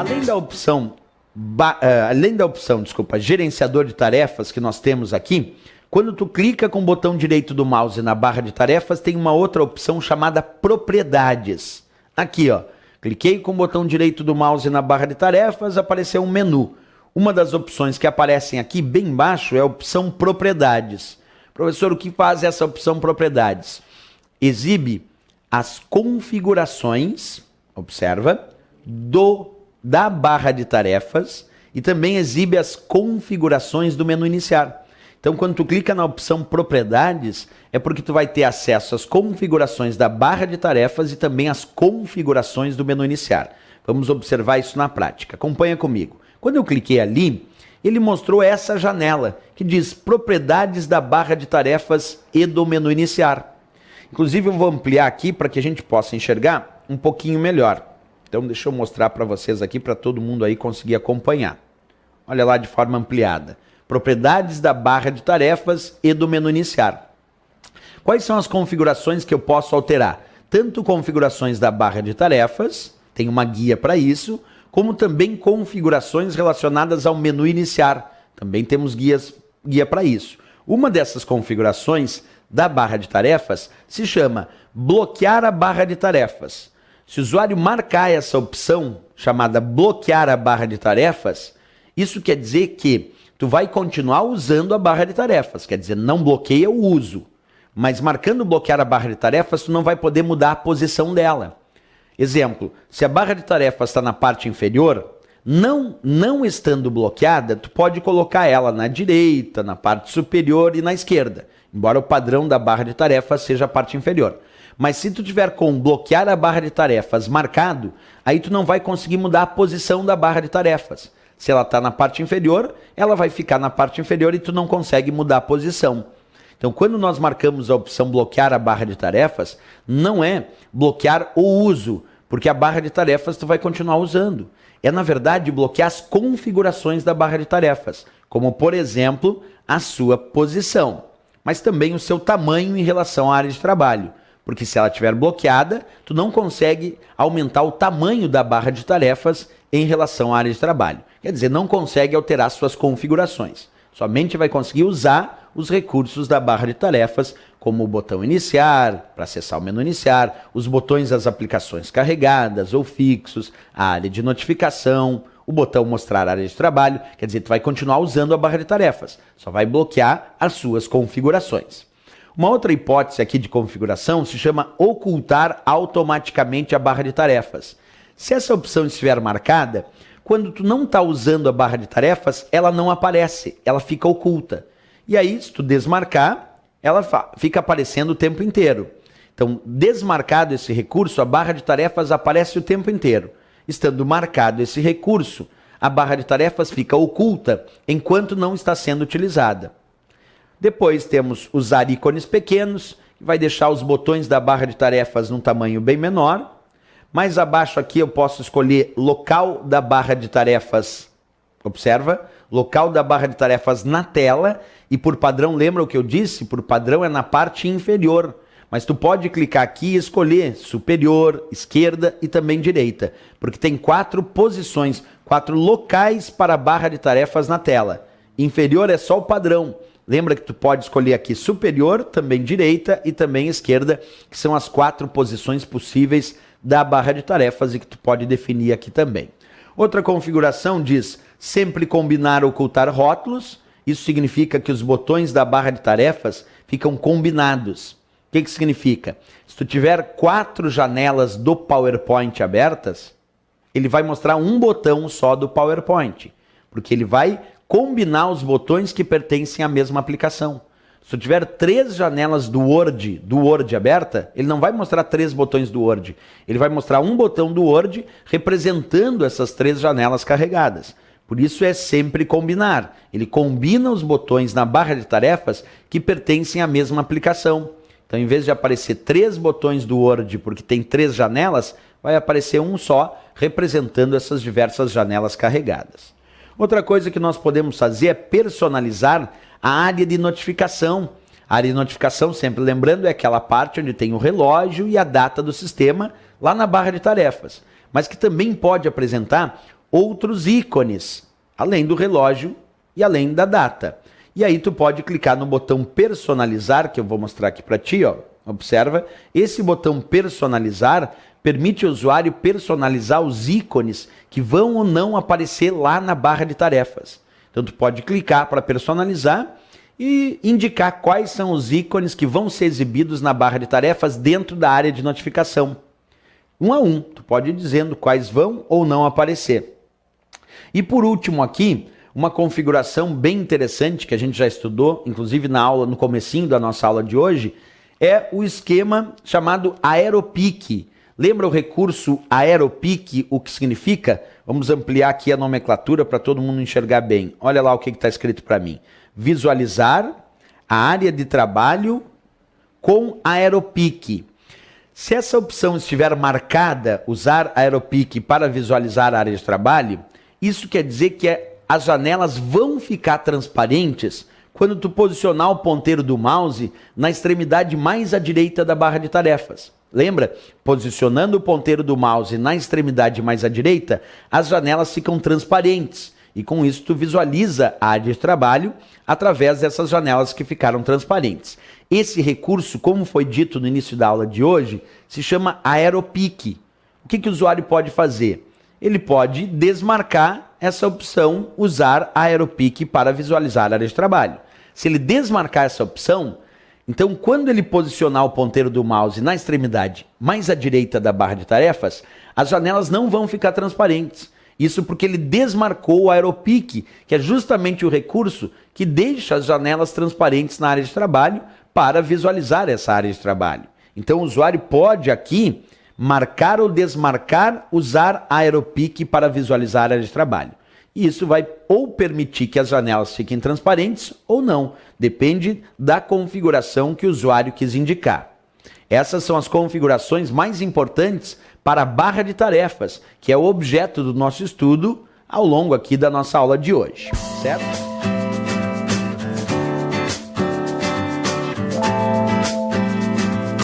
além da opção, gerenciador de tarefas que nós temos aqui, quando tu clica com o botão direito do mouse na barra de tarefas, tem uma outra opção chamada propriedades. Aqui, ó, cliquei com o botão direito do mouse na barra de tarefas, apareceu um menu. Uma das opções que aparecem aqui bem embaixo é a opção propriedades. Professor, o que faz essa opção propriedades? Exibe as configurações, observa, da barra de tarefas e também exibe as configurações do menu iniciar. Então, quando tu clica na opção propriedades, é porque tu vai ter acesso às configurações da barra de tarefas e também às configurações do menu iniciar. Vamos observar isso na prática. Acompanha comigo. Quando eu cliquei ali, ele mostrou essa janela que diz propriedades da barra de tarefas e do menu iniciar. Inclusive, eu vou ampliar aqui para que a gente possa enxergar um pouquinho melhor. Então, deixa eu mostrar para vocês aqui, para todo mundo aí conseguir acompanhar. Olha lá de forma ampliada. Propriedades da barra de tarefas e do menu iniciar. Quais são as configurações que eu posso alterar? Tanto configurações da barra de tarefas, tem uma guia para isso, como também configurações relacionadas ao menu iniciar. Também temos guia para isso. Uma dessas configurações da barra de tarefas se chama bloquear a barra de tarefas. Se o usuário marcar essa opção chamada bloquear a barra de tarefas, isso quer dizer que tu vai continuar usando a barra de tarefas, quer dizer, não bloqueia o uso. Mas marcando bloquear a barra de tarefas, tu não vai poder mudar a posição dela. Exemplo, se a barra de tarefas está na parte inferior, não estando bloqueada, tu pode colocar ela na direita, na parte superior e na esquerda, embora o padrão da barra de tarefas seja a parte inferior. Mas se tu tiver com bloquear a barra de tarefas marcado, aí tu não vai conseguir mudar a posição da barra de tarefas. Se ela está na parte inferior, ela vai ficar na parte inferior e tu não consegue mudar a posição. Então, quando nós marcamos a opção bloquear a barra de tarefas, não é bloquear o uso, porque a barra de tarefas tu vai continuar usando. É, na verdade, bloquear as configurações da barra de tarefas, como, por exemplo, a sua posição, mas também o seu tamanho em relação à área de trabalho. Porque se ela estiver bloqueada, tu não consegue aumentar o tamanho da barra de tarefas em relação à área de trabalho. Quer dizer, não consegue alterar suas configurações. Somente vai conseguir usar os recursos da barra de tarefas, como o botão iniciar, para acessar o menu iniciar, os botões das aplicações carregadas ou fixos, a área de notificação, o botão mostrar área de trabalho. Quer dizer, tu vai continuar usando a barra de tarefas, só vai bloquear as suas configurações. Uma outra hipótese aqui de configuração se chama ocultar automaticamente a barra de tarefas. Se essa opção estiver marcada, quando tu não está usando a barra de tarefas, ela não aparece, ela fica oculta. E aí, se tu desmarcar, ela fica aparecendo o tempo inteiro. Então, desmarcado esse recurso, a barra de tarefas aparece o tempo inteiro. Estando marcado esse recurso, a barra de tarefas fica oculta enquanto não está sendo utilizada. Depois temos usar ícones pequenos, que vai deixar os botões da barra de tarefas num tamanho bem menor. Mais abaixo aqui eu posso escolher local da barra de tarefas, observa, local da barra de tarefas na tela, e por padrão, lembra o que eu disse? Por padrão é na parte inferior, mas tu pode clicar aqui e escolher superior, esquerda e também direita, porque tem 4 posições, 4 locais para a barra de tarefas na tela. Inferior é só o padrão. Lembra que tu pode escolher aqui superior, também direita e também esquerda, que são as 4 posições possíveis da barra de tarefas e que tu pode definir aqui também. Outra configuração diz sempre combinar ou ocultar rótulos. Isso significa que os botões da barra de tarefas ficam combinados. O que significa? Se tu tiver 4 janelas do PowerPoint abertas, ele vai mostrar um botão só do PowerPoint, porque ele vai combinar os botões que pertencem à mesma aplicação. Se tu tiver 3 janelas do Word aberta, ele não vai mostrar 3 botões do Word. Ele vai mostrar um botão do Word representando essas 3 janelas carregadas. Por isso é sempre combinar. Ele combina os botões na barra de tarefas que pertencem à mesma aplicação. Então, em vez de aparecer 3 botões do Word porque tem 3 janelas, vai aparecer um só representando essas diversas janelas carregadas. Outra coisa que nós podemos fazer é personalizar a área de notificação. A área de notificação, sempre lembrando, é aquela parte onde tem o relógio e a data do sistema lá na barra de tarefas, mas que também pode apresentar outros ícones, além do relógio e além da data. E aí tu pode clicar no botão personalizar, que eu vou mostrar aqui para ti, ó. Observa, esse botão personalizar permite ao usuário personalizar os ícones que vão ou não aparecer lá na barra de tarefas. Então tu pode clicar para personalizar e indicar quais são os ícones que vão ser exibidos na barra de tarefas dentro da área de notificação. Um a um, tu pode ir dizendo quais vão ou não aparecer. E por último aqui, uma configuração bem interessante que a gente já estudou, inclusive na aula, no comecinho da nossa aula de hoje, é o esquema chamado AeroPeak. Lembra o recurso AeroPeak, o que significa? Vamos ampliar aqui a nomenclatura para todo mundo enxergar bem. Olha lá o que está escrito para mim. Visualizar a área de trabalho com AeroPeak. Se essa opção estiver marcada, usar AeroPeak para visualizar a área de trabalho, isso quer dizer que as janelas vão ficar transparentes quando tu posicionar o ponteiro do mouse na extremidade mais à direita da barra de tarefas. Lembra? Posicionando o ponteiro do mouse na extremidade mais à direita, as janelas ficam transparentes. E com isso tu visualiza a área de trabalho através dessas janelas que ficaram transparentes. Esse recurso, como foi dito no início da aula de hoje, se chama AeroPeak. O que o usuário pode fazer? Ele pode desmarcar essa opção, usar a AeroPeak para visualizar a área de trabalho. Se ele desmarcar essa opção, então quando ele posicionar o ponteiro do mouse na extremidade mais à direita da barra de tarefas, as janelas não vão ficar transparentes. Isso porque ele desmarcou o AeroPeak, que é justamente o recurso que deixa as janelas transparentes na área de trabalho para visualizar essa área de trabalho. Então o usuário pode aqui marcar ou desmarcar, usar a AeroPeak para visualizar a área de trabalho. E isso vai ou permitir que as janelas fiquem transparentes ou não. Depende da configuração que o usuário quis indicar. Essas são as configurações mais importantes para a barra de tarefas, que é o objeto do nosso estudo ao longo aqui da nossa aula de hoje, certo?